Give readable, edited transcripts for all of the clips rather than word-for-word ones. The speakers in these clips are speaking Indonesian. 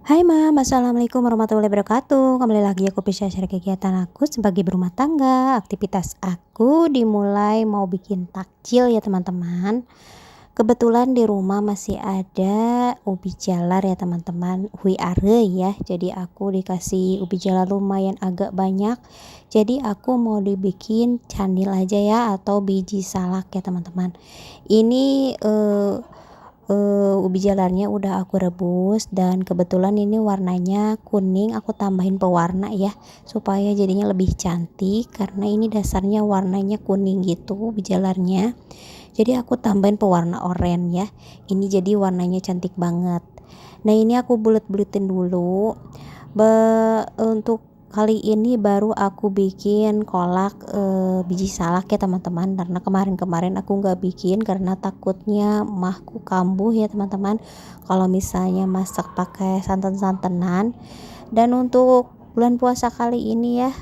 Hai Mam, Assalamualaikum warahmatullahi wabarakatuh. Kembali lagi aku bisa share kegiatan aku sebagai berumah tangga. Aktivitas aku dimulai mau bikin takjil ya teman-teman. Kebetulan di rumah masih ada ubi jalar ya teman-teman, hui are ya. Jadi aku dikasih ubi jalar lumayan agak banyak. Jadi aku mau dibikin candil aja ya atau biji salak ya teman-teman. Ini ubi jalarnya udah aku rebus dan kebetulan ini warnanya kuning, aku tambahin pewarna ya supaya jadinya lebih cantik karena ini dasarnya warnanya kuning gitu ubi jalarnya. Jadi aku tambahin pewarna oranye ya. Ini jadi warnanya cantik banget. Nah, ini aku bulet-buletin dulu. Untuk kali ini baru aku bikin kolak biji salak ya teman-teman, karena kemarin-kemarin aku nggak bikin karena takutnya mahku kambuh ya teman-teman kalau misalnya masak pakai santan-santanan. Dan untuk bulan puasa kali ini ya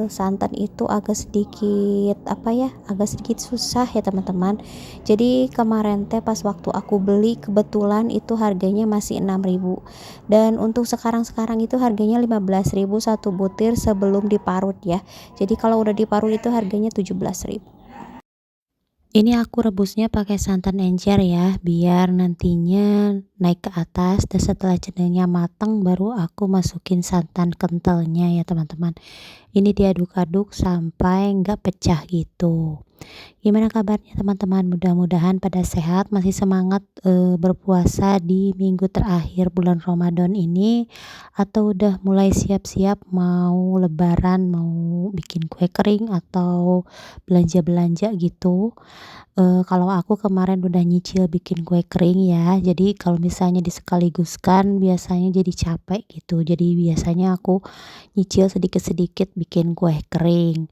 santan itu agak sedikit susah ya teman-teman. Jadi kemarin teh pas waktu aku beli kebetulan itu harganya masih 6.000, dan untuk sekarang itu harganya 15.000 satu butir sebelum diparut ya. Jadi kalau udah diparut itu harganya 17.000. Ini aku rebusnya pakai santan encer ya, biar nantinya naik ke atas dan setelah cendernya matang baru aku masukin santan kentalnya ya teman-teman. Ini diaduk-aduk sampai nggak pecah gitu. Gimana kabarnya teman-teman? Mudah-mudahan pada sehat, masih semangat berpuasa di minggu terakhir bulan Ramadan ini, atau udah mulai siap-siap mau lebaran, mau bikin kue kering atau belanja-belanja gitu. Kalau aku kemarin udah nyicil bikin kue kering ya, jadi kalau misalnya disekaligus,kan biasanya jadi capek gitu. Jadi biasanya aku nyicil sedikit-sedikit bikin kue kering.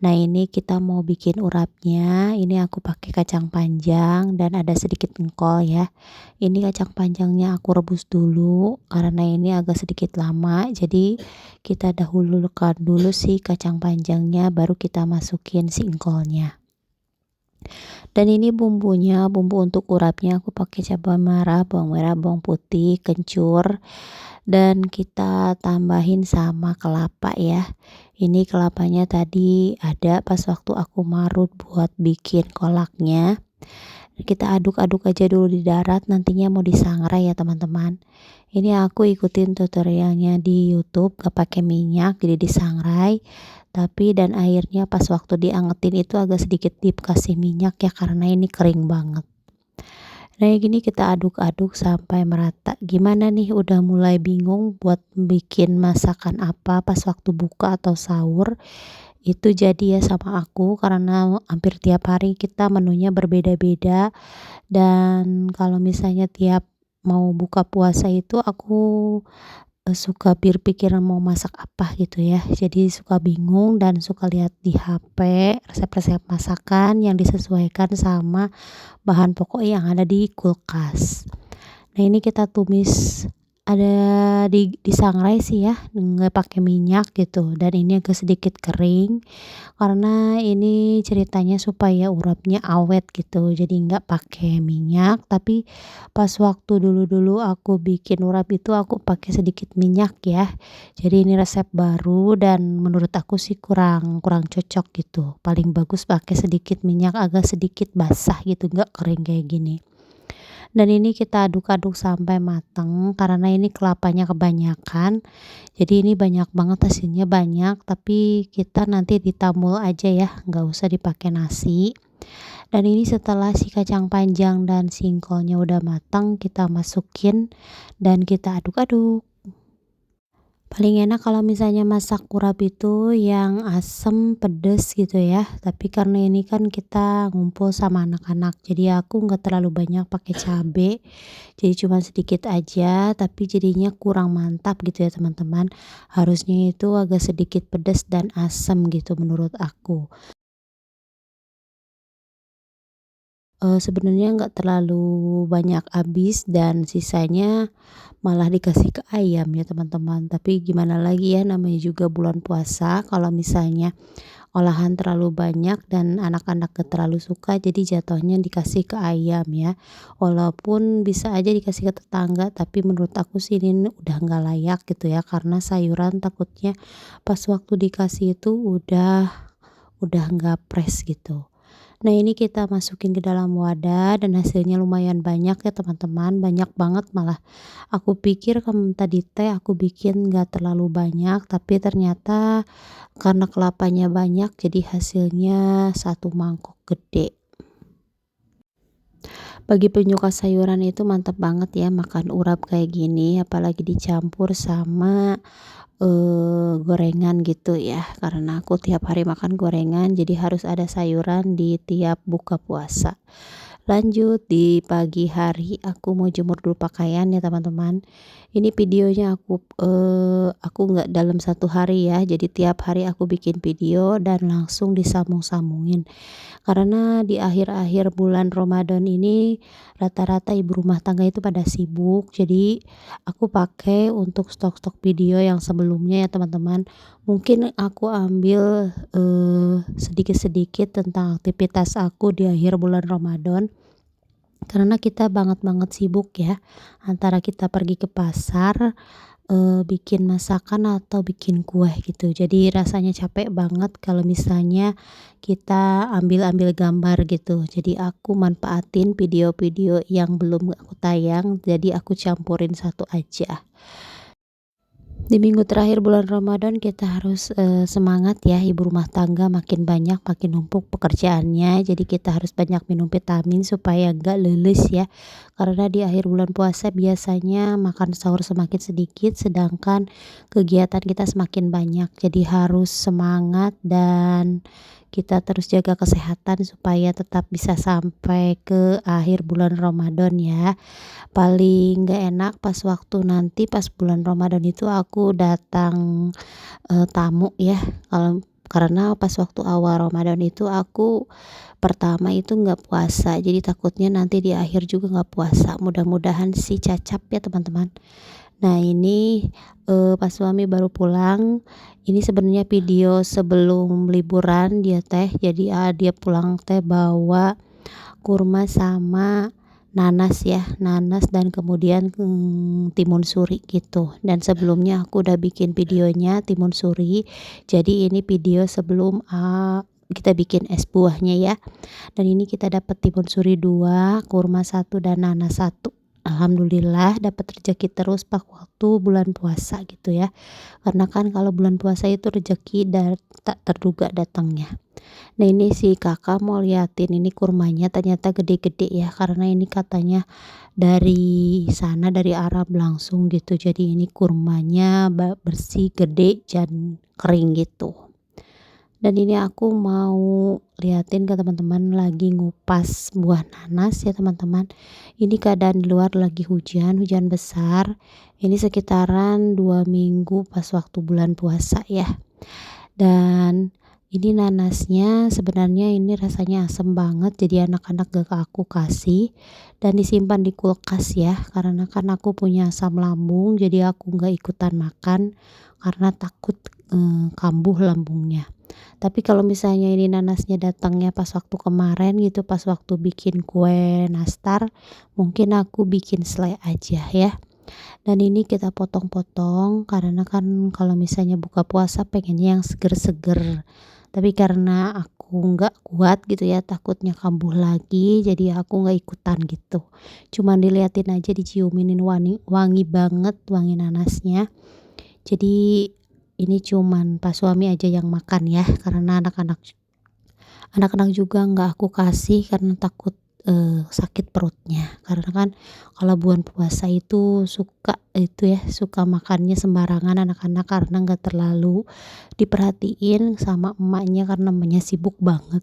Nah, ini kita mau bikin urapnya. Ini aku pakai kacang panjang dan ada sedikit engkol ya. Ini kacang panjangnya aku rebus dulu karena ini agak sedikit lama. Jadi kita dahulukan dulu si kacang panjangnya baru kita masukin si engkolnya. Dan ini bumbunya, bumbu untuk urapnya aku pakai cabai merah, bawang putih, kencur, dan kita tambahin sama kelapa ya. Ini kelapanya tadi ada pas waktu aku marut buat bikin kolaknya. Kita aduk-aduk aja dulu di darat, nantinya mau disangrai ya teman-teman. Ini aku ikutin tutorialnya di YouTube, gak pakai minyak, jadi disangrai. Tapi dan airnya pas waktu diangetin itu agak sedikit dikasih minyak ya karena ini kering banget. Nah, gini kita aduk-aduk sampai merata. Gimana nih, udah mulai bingung buat bikin masakan apa pas waktu buka atau sahur? Itu jadi ya sama aku karena hampir tiap hari kita menunya berbeda-beda, dan kalau misalnya tiap mau buka puasa itu aku suka berpikiran mau masak apa gitu ya. Jadi suka bingung dan suka lihat di HP resep-resep masakan yang disesuaikan sama bahan pokok yang ada di kulkas. Nah, ini kita tumis ada disangrai sih ya, nggak pakai minyak gitu, dan ini agak sedikit kering karena ini ceritanya supaya urapnya awet gitu, jadi nggak pakai minyak. Tapi pas waktu dulu-dulu aku bikin urap itu aku pakai sedikit minyak ya. Jadi ini resep baru dan menurut aku sih kurang kurang cocok gitu. Paling bagus pakai sedikit minyak agak sedikit basah gitu, nggak kering kayak gini. Dan ini kita aduk-aduk sampai matang karena ini kelapanya kebanyakan. Jadi ini banyak banget, hasilnya banyak, tapi kita nanti ditambul aja ya, nggak usah dipakai nasi. Dan ini setelah si kacang panjang dan singkolnya udah matang, kita masukin dan kita aduk-aduk. Paling enak kalau misalnya masak urap itu yang asem, pedes gitu ya. Tapi karena ini kan kita ngumpul sama anak-anak, jadi aku nggak terlalu banyak pakai cabe. Jadi cuma sedikit aja, tapi jadinya kurang mantap gitu ya teman-teman. Harusnya itu agak sedikit pedes dan asem gitu menurut aku. Sebenarnya nggak terlalu banyak habis dan sisanya malah dikasih ke ayam ya teman-teman. Tapi gimana lagi ya, namanya juga bulan puasa, kalau misalnya olahan terlalu banyak dan anak-anak gak terlalu suka, jadi jatuhnya dikasih ke ayam ya. Walaupun bisa aja dikasih ke tetangga, tapi menurut aku sih ini udah nggak layak gitu ya, karena sayuran takutnya pas waktu dikasih itu udah nggak fresh gitu. Nah, ini kita masukin ke dalam wadah dan hasilnya lumayan banyak ya teman-teman, banyak banget malah. Aku pikir tadi teh aku bikin nggak terlalu banyak, tapi ternyata karena kelapanya banyak jadi hasilnya satu mangkok gede. Bagi penyuka sayuran itu mantap banget ya makan urap kayak gini, apalagi dicampur sama gorengan gitu ya, karena aku tiap hari makan gorengan jadi harus ada sayuran di tiap buka puasa. Lanjut di pagi hari aku mau jemur dulu pakaian ya teman-teman. Ini videonya aku nggak dalam satu hari ya, jadi tiap hari aku bikin video dan langsung disambung-sambungin. Karena di akhir-akhir bulan Ramadan ini rata-rata ibu rumah tangga itu pada sibuk, jadi aku pakai untuk stok-stok video yang sebelumnya ya teman-teman. Mungkin aku ambil sedikit-sedikit tentang aktivitas aku di akhir bulan Ramadan. Karena kita banget-banget sibuk ya, antara kita pergi ke pasar, bikin masakan atau bikin kue gitu. Jadi rasanya capek banget kalau misalnya kita ambil-ambil gambar gitu. Jadi aku manfaatin video-video yang belum aku tayang, jadi aku campurin satu aja. Di minggu terakhir bulan Ramadan kita harus, semangat ya, ibu rumah tangga makin banyak, makin numpuk pekerjaannya, jadi kita harus banyak minum vitamin supaya enggak leles ya. Karena di akhir bulan puasa biasanya makan sahur semakin sedikit, sedangkan kegiatan kita semakin banyak. Jadi harus semangat dan kita terus jaga kesehatan supaya tetap bisa sampai ke akhir bulan Ramadan ya. Paling nggak enak pas waktu nanti pas bulan Ramadan itu aku datang, tamu ya, karena pas waktu awal Ramadan itu aku pertama itu nggak puasa, jadi takutnya nanti di akhir juga nggak puasa, mudah-mudahan sih cacap ya teman-teman. Nah ini, pas suami baru pulang, ini sebenarnya video sebelum liburan dia teh, jadi, dia pulang teh bawa kurma sama nanas ya, nanas dan kemudian, timun suri gitu. Dan sebelumnya aku udah bikin videonya timun suri, jadi ini video sebelum, kita bikin es buahnya ya. Dan ini kita dapat timun suri 2, kurma 1, dan nanas 1. Alhamdulillah dapat rezeki terus pas waktu bulan puasa gitu ya. Karena kan kalau bulan puasa itu rezeki tak terduga datangnya. Nah ini si kakak mau liatin ini kurmanya ternyata gede-gede ya, karena ini katanya dari sana dari Arab langsung gitu, jadi ini kurmanya bersih, gede, dan kering gitu. Dan ini aku mau liatin ke teman-teman lagi ngupas buah nanas ya teman-teman. Ini keadaan di luar lagi hujan besar. Ini sekitaran 2 minggu pas waktu bulan puasa ya. Dan ini nanasnya sebenarnya ini rasanya asem banget, jadi anak-anak gak aku kasih dan disimpan di kulkas ya, karena kan aku punya asam lambung, jadi aku nggak ikutan makan karena takut kambuh lambungnya. Tapi kalau misalnya ini nanasnya datangnya pas waktu kemarin gitu, pas waktu bikin kue nastar, mungkin aku bikin selai aja ya. Dan ini kita potong-potong karena kan kalau misalnya buka puasa pengennya yang seger-seger. Tapi karena aku nggak kuat gitu ya, takutnya kambuh lagi, jadi aku nggak ikutan gitu. Cuman diliatin aja, diciumin wangi, wangi banget wangi nanasnya. Jadi ini cuman pas suami aja yang makan ya, karena anak-anak juga nggak aku kasih karena takut sakit perutnya. Karena kan kalau bulan puasa itu suka makannya sembarangan anak-anak karena nggak terlalu diperhatiin sama emaknya karena emaknya sibuk banget.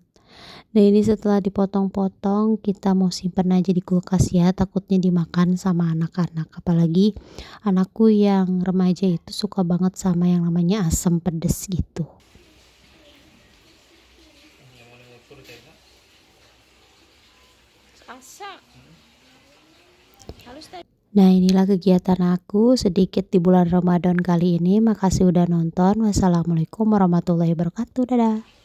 Nah ini setelah dipotong-potong kita mau simpen aja di kulkas ya, takutnya dimakan sama anak-anak, apalagi anakku yang remaja itu suka banget sama yang namanya asam pedes gitu. Nah inilah kegiatan aku sedikit di bulan Ramadan kali ini. Makasih udah nonton. Wassalamualaikum warahmatullahi wabarakatuh. Dadah.